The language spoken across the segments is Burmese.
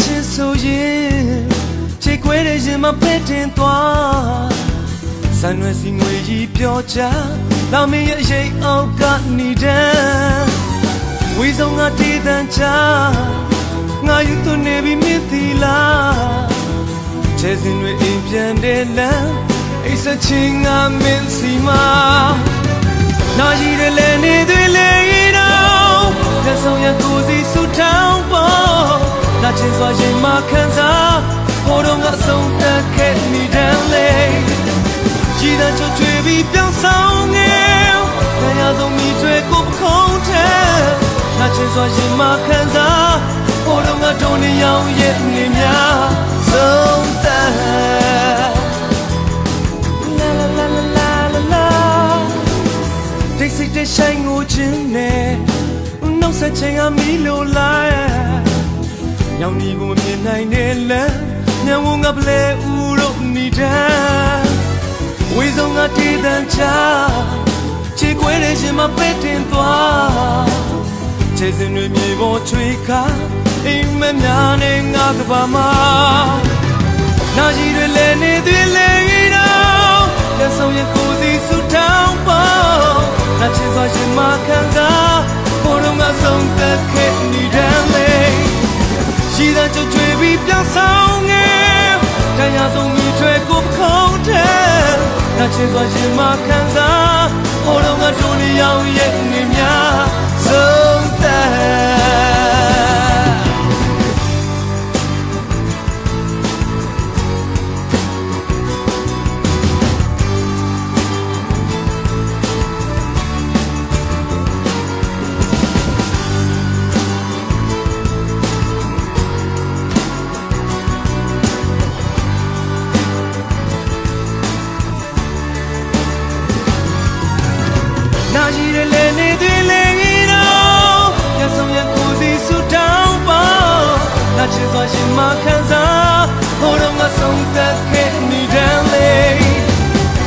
ချင်းဆိုရင်ခြေခွဲတဲ့ရင်မဖက်တင်သွားဆန်ရွယ်စီငွေကြီးပြောချလာမင်းရဲ့ရိတ်အောက်ကနေတန်းဝေးဆုံးကတည်တန်းချငါယူသွနေပြီမင်းသီလားခြေစင်တွေအိမ်ပြန်တဲ့လမ်းအိစချင်းငါမင်းစီမာနာရီတွေလည်းနေတွေလည်းတော့လက်ဆောင်ရကိုစီဆူထောင်းပေါ်နာချင်းစွာရင်မခံစားဟိုတော့ငါဆုံးတက်ခဲ့နေတယ်လေရှိတဲ့ချွတ်ချွေပြီးပြောင်းဆောင်ငယ်တရားဆုံးမိတွေကိုပခုံးထဲနာချင်းစွာရင်မခံစားဟိုတော့ငါတုံးနေရောင်ရဲ့နေများဆုံးတက်တိတ်စိတ်တဲ့ဆိုင်ကိုချင်းနဲ့နောက်ဆက်ချိန်ကမီလိုလိုက်ညောင်ဒီကိုမြင်နိုင်တဲ့လမ်းညံဝငါပလဲဦးတို့မိတဲ့ဝေးဆုံးကတည်တန်းချခြေခွဲတဲ့ရှင်မပဲ့တင်သွားခြေစင်တွေမြေပေါ်ချွေခါအိမ်မများနဲ့ငါကဘာမနာကြီးတွေလည်းနေသေးလေတော့လက်ဆောင်ရကိုစီဆူတောင်းပေါ်နာချင်စွာရှင်မခံစားဘိုးတော်ငါဆုံးသက်ခဲ့နေတဲ့လေရှိတဲ့ကြွချွေပြီးပြောင်းဆောင်ငယ်တရားဆုံးမိတွေကိုပခုံးထဲနာချင်စွာရှင်မခံစားဘိုးတော်ငါတို့နေရောင်ရဲ့နေများဆုံးသက်နာရီတွေလည်းနေသေးလေတော့ရဆောင်ရကိုစီဆူတောင်းပေါ်နာချစ်စွာရှင်မခံစားဟိုတော့ငါဆုံးသက်ခဲ့နေတဲ့လေ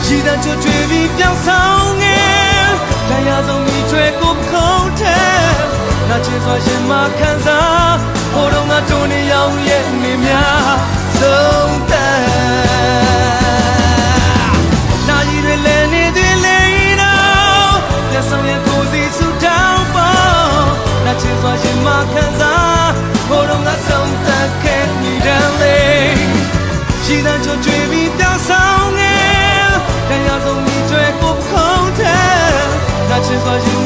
ရှိတဲ့ချွတ်ချွေပြီးပြောင်းဆောင်ငယ်တရားဆုံးမိတွေကိုခုံးထဲနာချစ်စွာရှင်မခံစားဟိုတော့ငါတို့နေရောင်ရဲ့နေများဆုံးသက်နာရီတွေလည်းနေသေးလေလက်ဆောင်ရကိုစီဆူတောင်းပေါ်နာချင်စွာရှင်မခံစားဟိုတော့ငါဆုံးသက်ခဲ့နေတဲ့လေရှိတဲ့ချွတ်ချွေပြီးတောင်းဆောင်ငယ်တရားဆုံးမိတွေကိုပခုံးထဲနာချင်စွာရှင်